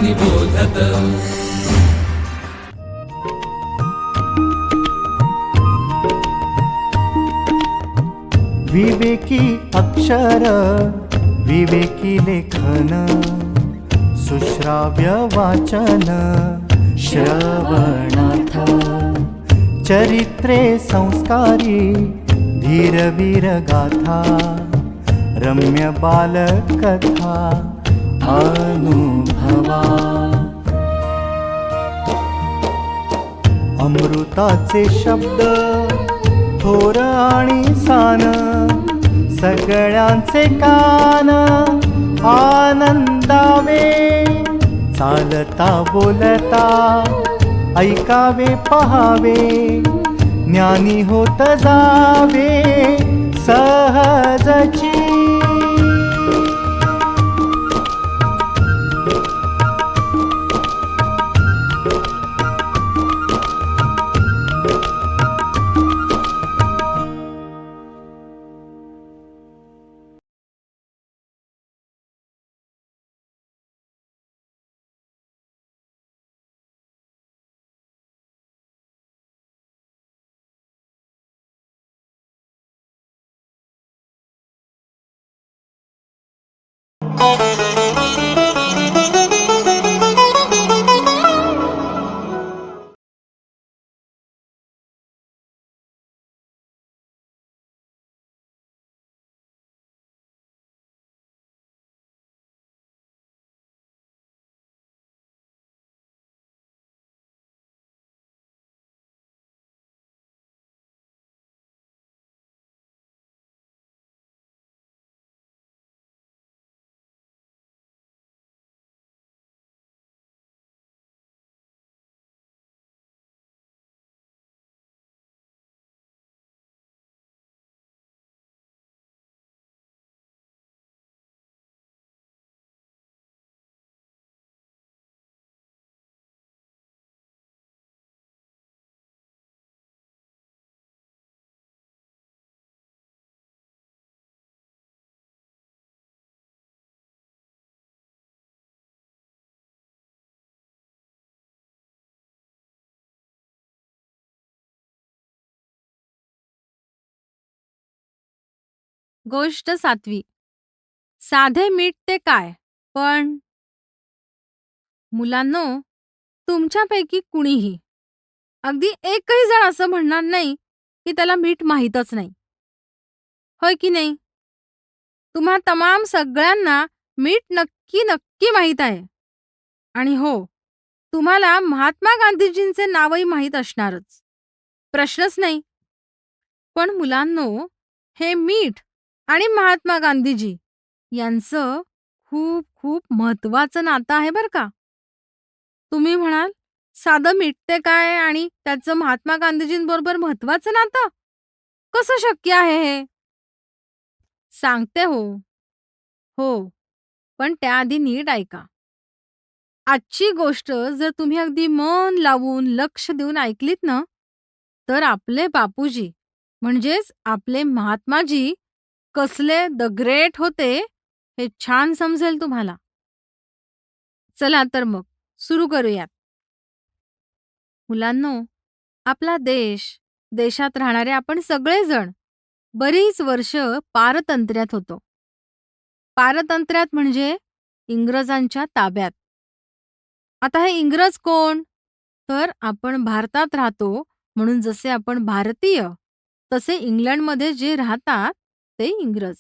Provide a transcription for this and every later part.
निबोधत। विवेकी अक्षर विवेकी लेखन सुश्राव्य वाचन श्रवणार्थ चरित्रे संस्कारी धीरवीर गाथा रम्य बालकथा अनुभवा अमृताचे शब्द थोर आणि सान सगळ्यांचे कान आनंदावे चालता बोलता ऐकावे पहावे ज्ञानी होत जावे सहजची। गोष्ट 7वी. साधे मीठ ते काय? पण मुलांनो, तुमच्यापैकी कुणीही अगदी एकही जण असं म्हणणार नाही की त्याला मीठ माहीतच नाही, होय की नाही? तुम्हा तमाम सगळ्यांना मीठ नक्की नक्की माहीत आहे. आणि हो, तुम्हाला महात्मा गांधीजींचे नावही माहीत असणारच, प्रश्नच नाही. पण मुलांनो, हे मीठ आणि महात्मा गांधीजी यांचं खूप खूप महत्वाचं नातं आहे बरं का. तुम्ही म्हणाल, साधं मीठ ते काय आणि त्याचं महात्मा गांधीजींबरोबर महत्वाचं नातं कसं शक्य आहे हे? सांगते हो, पण त्याआधी नीट ऐका. आजची गोष्ट जर तुम्ही अगदी मन लावून लक्ष देऊन ऐकलीत ना, तर आपले बापूजी म्हणजेच आपले महात्माजी कसले द ग्रेट होते हे छान समजेल तुम्हाला. चला तर मग सुरू करूयात. मुलांनो, आपला देशात राहणारे आपण सगळेजण बरीच वर्ष पारतंत्र्यात होतो. पारतंत्र्यात म्हणजे इंग्रजांच्या ताब्यात. आता हे इंग्रज कोण? तर आपण भारतात राहतो म्हणून जसे आपण भारतीय, तसे इंग्लंडमध्ये जे राहतात ते इंग्रज.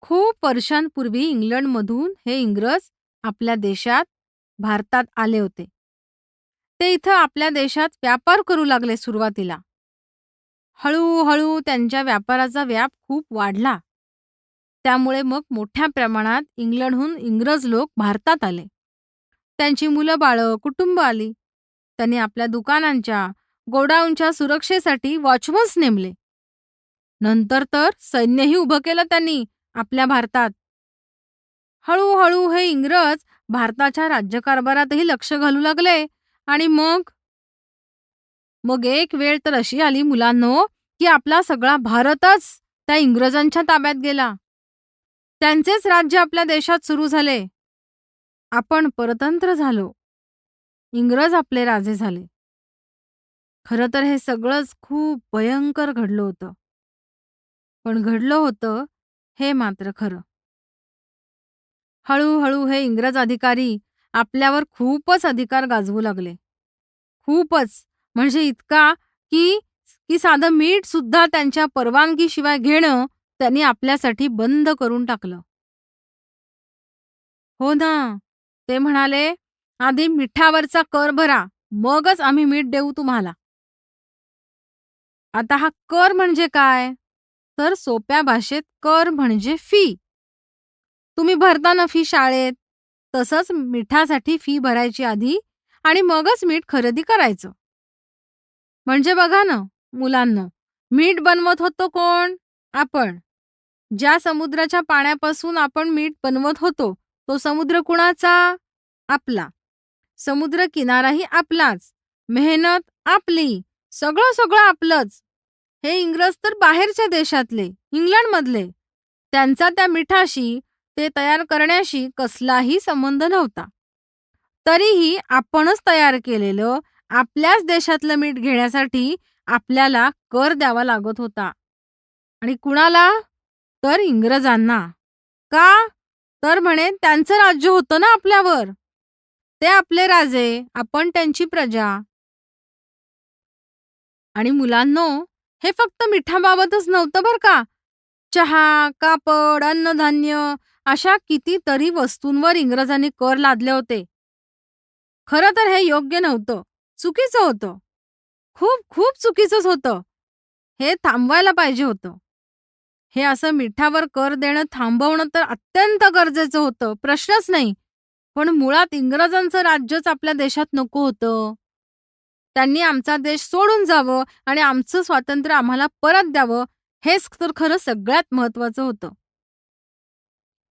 खूप वर्षांपूर्वी इंग्लंडमधून हे इंग्रज आपल्या देशात, भारतात आले होते. ते इथं आपल्या देशात व्यापार करू लागले सुरुवातीला. हळूहळू त्यांच्या व्यापाराचा व्याप खूप वाढला. त्यामुळे मग मोठ्या प्रमाणात इंग्लंडहून इंग्रज लोक भारतात आले. त्यांची मुलं बाळं, कुटुंब आली. त्यांनी आपल्या दुकानांच्या, गोडाऊनच्या सुरक्षेसाठी वॉचमन्स नेमले. नंतर तर सैन्यही उभं केलं त्यांनी आपल्या भारतात. हळूहळू हे इंग्रज भारताच्या राज्यकारभारातही लक्ष घालू लागले आणि मग एक वेळ तर अशी आली मुलांनो, की आपला सगळा भारतच त्या इंग्रजांच्या ताब्यात गेला. त्यांचेच राज्य आपल्या देशात सुरू झाले. आपण परतंत्र झालो. इंग्रज आपले राजे झाले. खरं तर हे सगळंच खूप भयंकर घडलं होतं. पण घडलं होतं हे मात्र खरं. हळू-हळू हे इंग्रज अधिकारी आपल्यावर खूपच अधिकार गाजवू लागले. खूपच. म्हणजे इतका की की साधं मीठ सुद्धा त्यांच्या परवानगीशिवाय घेणं त्यांनी आपल्यासाठी बंद करून टाकलं. हो ना. ते म्हणाले, "आधी मिठावरचा कर भरा, मगच आम्ही मीठ देऊ तुम्हाला." आता हा कर म्हणजे काय? तर सोप्या भाषेत कर म्हणजे फी. तुम्ही भरता ना फी शाळेत, तसंच मिठासाठी फी भरायची आधी आणि मगच मीठ खरेदी करायचं. म्हणजे बघा ना, मुलांनो, मीठ बनवत होतो कोण? आपण. ज्या समुद्राच्या पाण्यापासून आपण मीठ बनवत होतो, तो समुद्र कुणाचा? आपला. समुद्र किनाराही आपलाच. मेहनत आपली. सगळं सगळं आपलंच. हे इंग्रज तर बाहेरच्या देशातले, इंग्लंडमधले. त्यांचा त्या मिठाशी, ते तयार करण्याशी कसलाही संबंध नव्हता. तरीही आपणच तयार केलेलं, आपल्याच देशातलं मीठ घेण्यासाठी आपल्याला कर द्यावा लागत होता. आणि कुणाला? तर इंग्रजांना. का? तर म्हणे त्यांचं राज्य होतं ना आपल्यावर. ते आपले राजे, आपण त्यांची प्रजा. आणि मुलांनो, हे फक्त मिठाबाबतच नव्हतं बरं का. चहा, कापड, अन्नधान्य अशा कितीतरी वस्तूंवर इंग्रजांनी कर लादले होते. खरं तर हे योग्य नव्हतं. चुकीचं होतं. खूप खूप चुकीचंच होतं. हे थांबवायला पाहिजे होतं. हे असं मिठावर कर देणं थांबवणं तर अत्यंत गरजेचं होतं, प्रश्नच नाही. पण मुळात इंग्रजांचं राज्यच आपल्या देशात नको होतं. त्यांनी आमचा देश सोडून जावं आणि आमचं स्वातंत्र्य आम्हाला परत द्यावं, हेच तर खरं सगळ्यात महत्त्वाचं होतं.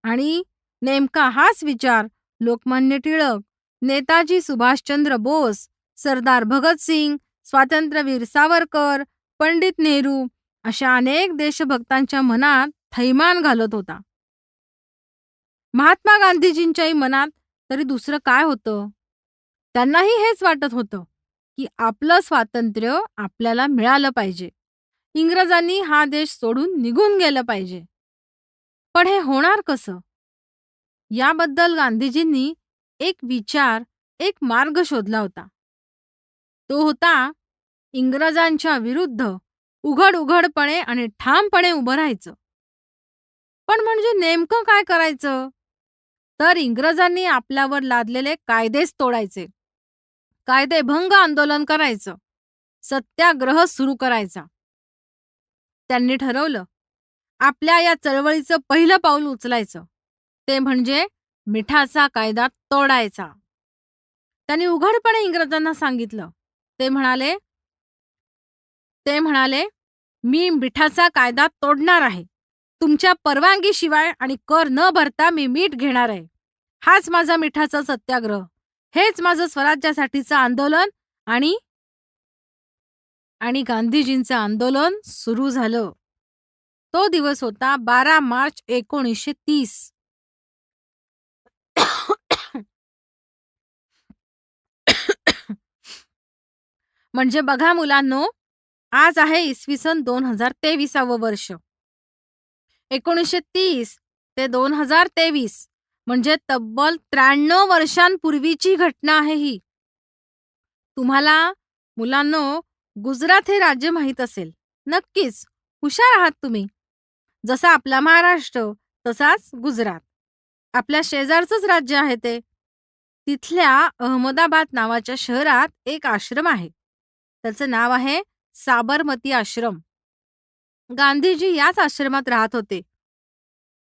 आणि नेमका हाच विचार लोकमान्य टिळक, नेताजी सुभाषचंद्र बोस, सरदार भगतसिंग, स्वातंत्र्यवीर सावरकर, पंडित नेहरू अशा अनेक देशभक्तांच्या मनात थैमान घालत होता. महात्मा गांधीजींच्याही मनात तरी दुसरं काय होतं? त्यांनाही हेच वाटत होतं, की आपलं स्वातंत्र्य आपल्याला मिळालं पाहिजे. इंग्रजांनी हा देश सोडून निघून गेलं पाहिजे. पण हे होणार कसं? याबद्दल गांधीजींनी एक विचार, एक मार्ग शोधला होता. तो होता इंग्रजांच्या विरुद्ध उघड-उघडपणे आणि ठामपणे उभं राहायचं. पण म्हणजे नेमकं काय करायचं? तर इंग्रजांनी आपल्यावर लादलेले कायदेच तोडायचे. कायदेभंग आंदोलन करायचं. सत्याग्रह सुरू करायचा. त्यांनी ठरवलं, आपल्या या चळवळीचं पहिलं पाऊल उचलायचं. ते म्हणजे मिठाचा कायदा तोडायचा. त्यांनी उघडपणे इंग्रजांना सांगितलं. ते म्हणाले ते म्हणाले, "मी मिठाचा कायदा तोडणार आहे. तुमच्या परवानगीशिवाय आणि कर न भरता मी मीठ घेणार आहे. हाच माझा मिठाचा सत्याग्रह. हेच माझं स्वराज्यासाठीचं आंदोलन." आणि आणि गांधीजींचं आंदोलन सुरू झालं. तो दिवस होता 12 मार्च 1930. म्हणजे बघा मुलांनो, आज आहे इसवी सन 2023 वर्ष. 1930 ते 2023 म्हणजे तब्बल 93 वर्षांपूर्वीची घटना आहे ही. तुम्हाला मुलांनो, गुजरात हे राज्य माहीत असेल. नक्कीच, हुशार आहात तुम्ही. जसा आपला महाराष्ट्र, तसाच गुजरात. आपल्या शेजारचंच राज्य आहे ते. तिथल्या अहमदाबाद नावाच्या शहरात एक आश्रम आहे. त्याचं नाव आहे साबरमती आश्रम. गांधीजी याच आश्रमात राहत होते.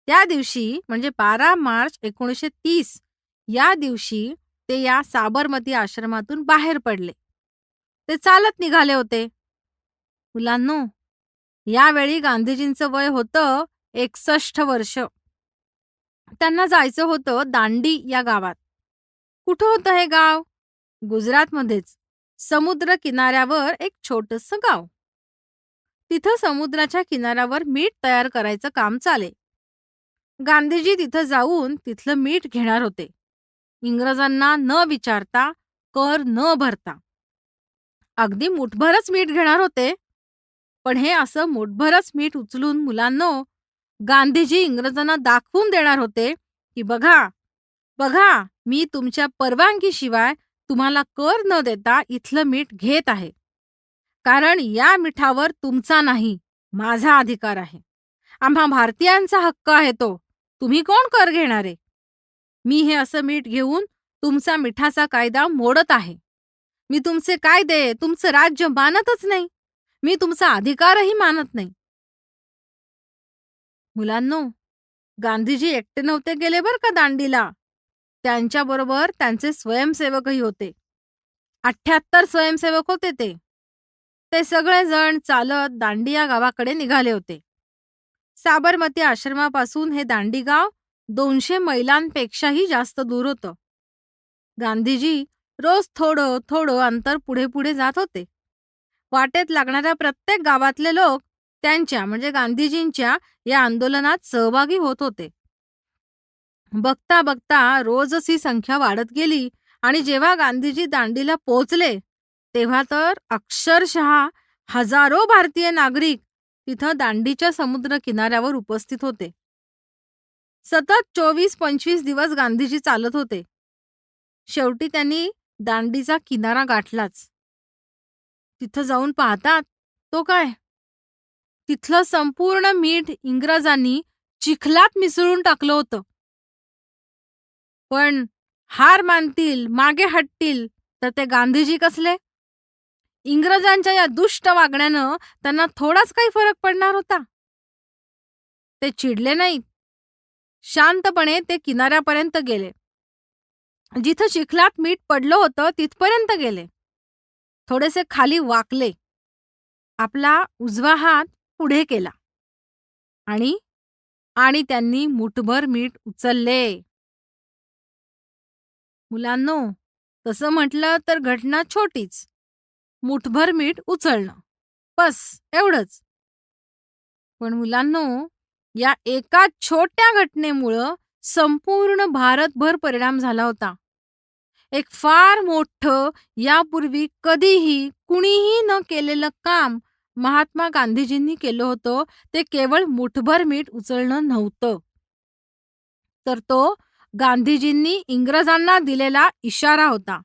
त्या दिवशी म्हणजे 12 मार्च 1930 या दिवशी ते या साबरमती आश्रमातून बाहेर पडले. ते चालत निघाले होते. मुलांनो, यावेळी गांधीजींचं वय होतं 61 वर्ष. त्यांना जायचं होतं दांडी या गावात. कुठं होतं हे गाव? गुजरातमध्येच. समुद्र किनाऱ्यावर एक छोटंसं गाव. तिथं समुद्राच्या किनाऱ्यावर मीठ तयार करायचं काम चाले. गांधीजी तिथं जाऊन तिथलं मीठ घेणार होते. इंग्रजांना न विचारता, कर न भरता. अगदी मुठभरच मीठ घेणार होते, पण हे असं मुठभरच मीठ उचलून मुलांनो, गांधीजी इंग्रजांना दाखवून देणार होते, की बघा, बघा, मी तुमच्या परवानगीशिवाय तुम्हाला कर न देता इथलं मीठ घेत आहे. कारण या मिठावर तुमचा नाही, माझा अधिकार आहे. आम्हा भारतीयांचा हक्क आहे तो. तुम्ही कोण कर घेणारे? मी हे असं मीठ घेऊन तुमचा मिठाचा कायदा मोडत आहे. मी तुमचे कायदे, तुमचं राज्य मानतच नाही. मी तुमचा अधिकारही मानत नाही. मुलांनो, गांधीजी एकटे नव्हते गेले बरं का दांडीला. त्यांच्याबरोबर त्यांचे स्वयंसेवकही होते. 78 स्वयंसेवक होते ते. ते सगळेजण चालत दांडी या गावाकडे निघाले होते. साबरमती आश्रमापासून हे दांडी गाव 200 मैलांपेक्षाही जास्त दूर होतं. गांधीजी रोज थोडं थोडं अंतर पुढे पुढे जात होते. वाटेत लागणाऱ्या प्रत्येक गावातले लोक त्यांच्या म्हणजे गांधीजींच्या या आंदोलनात सहभागी होत होते. बघता बघता रोजच ही संख्या वाढत गेली आणि जेव्हा गांधीजी दांडीला पोहोचले तेव्हा तर अक्षरशः हजारो भारतीय नागरिक तिथं दांडीच्या समुद्र किनाऱ्यावर उपस्थित होते. सतत 24-25 दिवस गांधीजी चालत होते. शेवटी त्यांनी दांडीचा किनारा गाठलाच. तिथं जाऊन पाहतात, तो काय, तिथलं संपूर्ण मीठ इंग्रजांनी चिखलात मिसळून टाकलं होतं. पण हार मानतील, मागे हटतील, तर ते गांधीजी कसले? इंग्रजांच्या या दुष्ट वागण्यानं त्यांना थोडाच काही फरक पडणार होता. ते चिडले नाहीत. शांतपणे ते किनाऱ्यापर्यंत गेले. जिथं चिखलात मीठ पडलं होतं तिथपर्यंत गेले. थोडेसे खाली वाकले. आपला उजवा हात पुढे केला आणि आणि त्यांनी मुठभर मीठ उचलले. मुलांनो, तसं म्हटलं तर घटना छोटीच. मुठभर मीठ उचलणं, बस एवढंच. पण मुलांनो, या एका छोट्या घटनेमुळं संपूर्ण भारतभर परिणाम झाला होता. एक फार मोठं, यापूर्वी कधीही कुणीही न केलेलं काम महात्मा गांधीजींनी केलं होतं. ते केवळ मुठभर मीठ उचलणं नव्हतं, तर तो गांधीजींनी इंग्रजांना दिलेला इशारा होता.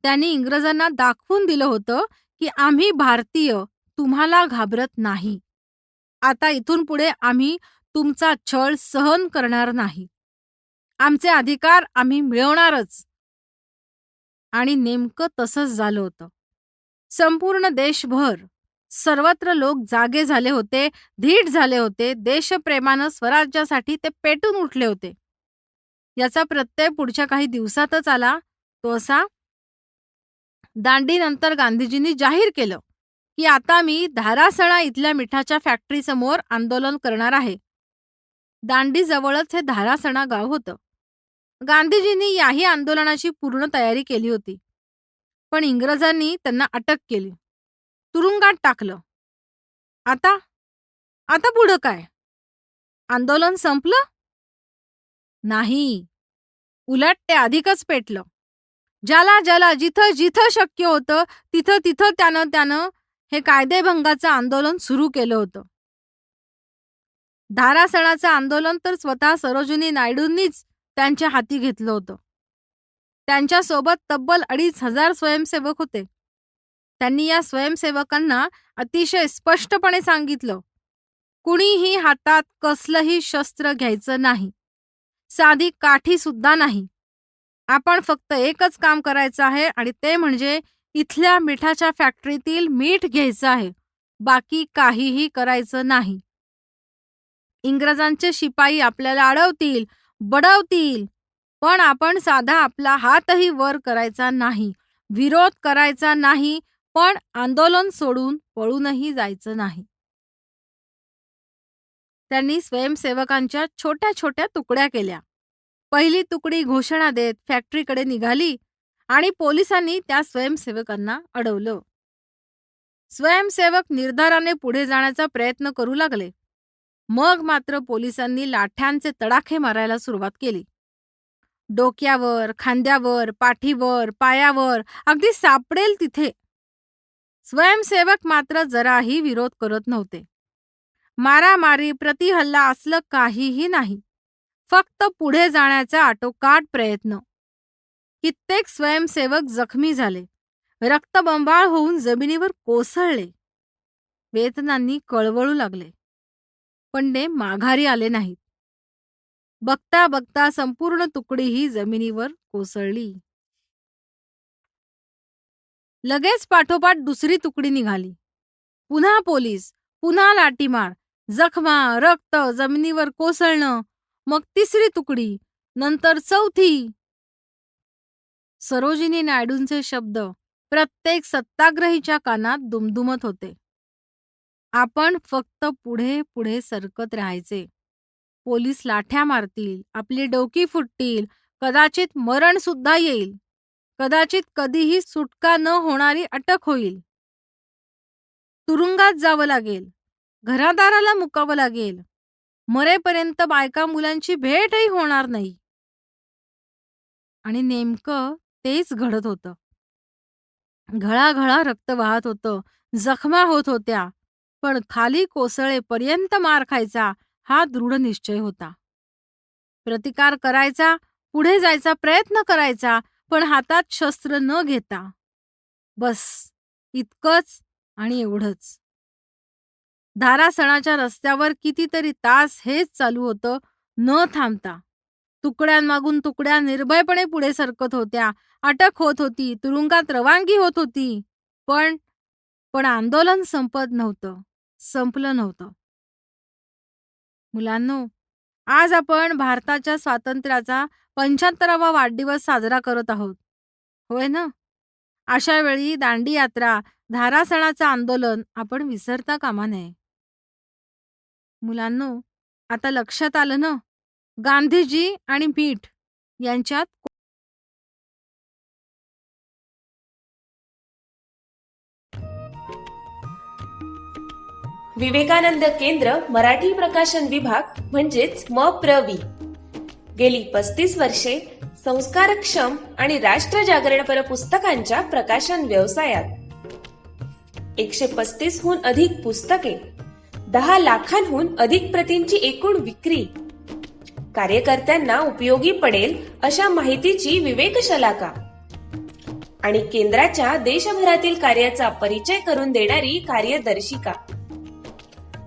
त्यांनी इंग्रजांना दाखवून दिलं होतं की आम्ही भारतीय तुम्हाला घाबरत नाही. आता इथून पुढे आम्ही तुमचा छळ सहन करणार नाही. आमचे अधिकार आम्ही मिळवणारच. आणि नेमकं तसंच झालं होतं. संपूर्ण देशभर सर्वत्र लोक जागे झाले होते, धीट झाले होते. देशप्रेमानं स्वराज्यासाठी ते पेटून उठले होते. याचा प्रत्यय पुढच्या काही दिवसातच आला. तो असा, दांडीनंतर गांधीजींनी जाहीर केलं की आता मी धारासणा इथल्या मिठाच्या फॅक्टरीसमोर आंदोलन करणार आहे. दांडीजवळच हे धारासणा गाव होतं. गांधीजींनी याही आंदोलनाची पूर्ण तयारी केली होती. पण इंग्रजांनी त्यांना अटक केली, तुरुंगात टाकलं. आता आता पुढं काय? आंदोलन संपलं? नाही, उलट ते अधिकच पेटलं. ज्याला ज्याला जिथं जिथं शक्य होतं तिथं तिथं त्यानं हे कायदेभंगाचं आंदोलन सुरू केलं होतं. धारासणाचं आंदोलन तर स्वतः सरोजिनी नायडूंनीच त्यांच्या हाती घेतलं होतं. त्यांच्यासोबत तब्बल 2,500 स्वयंसेवक होते. त्यांनी या स्वयंसेवकांना अतिशय स्पष्टपणे सांगितलं, कुणीही हातात कसलंही शस्त्र घ्यायचं नाही, साधी काठी सुद्धा नाही. आपण फक्त एकच काम करायचं आहे आणि ते म्हणजे इथल्या मिठाच्या फॅक्टरीतील मीठ घ्यायचं आहे. बाकी काहीही करायचं नाही. इंग्रजांचे शिपाई आपल्याला अडवतील, बडवतील, पण आपण साधा आपला हातही वर करायचा नाही, विरोध करायचा नाही, पण आंदोलन सोडून पळूनही जायचं नाही. त्यांनी स्वयंसेवकांच्या छोट्या छोट्या तुकड्या केल्या. पहिली तुकडी घोषणा देत फॅक्टरीकडे निघाली आणि पोलिसांनी त्या स्वयंसेवकांना अडवलं. स्वयंसेवक निर्धाराने पुढे जाण्याचा प्रयत्न करू लागले. मग मात्र पोलिसांनी लाठ्यांचे तडाखे मारायला सुरुवात केली. डोक्यावर, खांद्यावर, पाठीवर, पायावर, अगदी सापडेल तिथे. स्वयंसेवक मात्र जराही विरोध करत नव्हते. मारामारी, प्रतिहल्ला असलं काहीही नाही. फक्त पुढे जाण्याचा आटोकाट प्रयत्न. कित्येक स्वयंसेवक जखमी झाले, रक्तबंबाळ होऊन जमिनीवर कोसळले. वेदनांनी कळवळू लागले, पण ते माघारी आले नाहीत. बघता बघता संपूर्ण तुकडी ही जमिनीवर कोसळली. लगेच पाठोपाठ दुसरी तुकडी निघाली. पुन्हा पोलीस, पुन्हा लाठीमार, जखमा, रक्त, जमिनीवर कोसळणं, मग तिसरी तुकडी, नंतर चौथी. सरोजिनी नायडूंचे शब्द प्रत्येक सत्याग्रहीच्या कानात दुमदुमत होते. आपण फक्त पुढे पुढे सरकत राहायचे. पोलीस लाठ्या मारतील, आपली डोकी फुटतील, कदाचित मरण सुद्धा येईल, कदाचित कधीही सुटका न होणारी अटक होईल. तुरुंगात जावं लागेल, घरादाराला मुकावं लागेल, मरेपर्यंत बायका मुलांची भेटही होणार नाही. आणि नेमकं तेच घडत होतं. घळाघळा रक्त वाहत होतं, जखमा होत होत्या, पण खाली कोसळेपर्यंत मार खायचा हा दृढ निश्चय होता. प्रतिकार करायचा, पुढे जायचा प्रयत्न करायचा, पण हातात शस्त्र न घेता. बस इतकंच आणि एवढंच. धारासणाच्या रस्त्यावर कितीतरी तास हेच चालू होतं, न थांबता. तुकड्यांमागून तुकड्या निर्भयपणे पुढे सरकत होत्या, अटक होत होती, तुरुंगात रवानगी होत होती. पण आंदोलन संपत नव्हतं, संपलं नव्हतं. मुलांनो, आज आपण भारताच्या स्वातंत्र्याचा 75वा वाढदिवस साजरा करत आहोत, होय ना? अशा वेळी दांडी यात्रा, धारासणाचं आंदोलन आपण विसरता कामा नये. मुलांनो, आता लक्षात आलं ना, गांधीजी आणि मीठ यांच्यात विवेकानंद केंद्र मराठी प्रकाशन विभाग म्हणजेच MPRV गेली 35 वर्षे संस्कारक्षम आणि राष्ट्रजागरणपर पुस्तकांच्या प्रकाशन व्यवसायात 135 हून अधिक पुस्तके, 10 लाखांहून अधिक प्रतींची एकूण विक्री, कार्यकर्त्यांना उपयोगी पडेल अशा माहितीची विवेकशलाका आणि केंद्राच्या देशभरातील कार्याचा परिचय करून देणारी कार्यदर्शिका.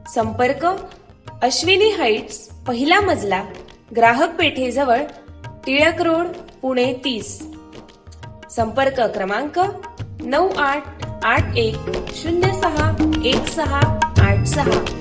संपर्क अश्विनी हाईट्स, पहिला मजला, ग्राहक पेठेजवळ, टिळक रोड, पुणे 30. संपर्क क्रमांक 9881061686.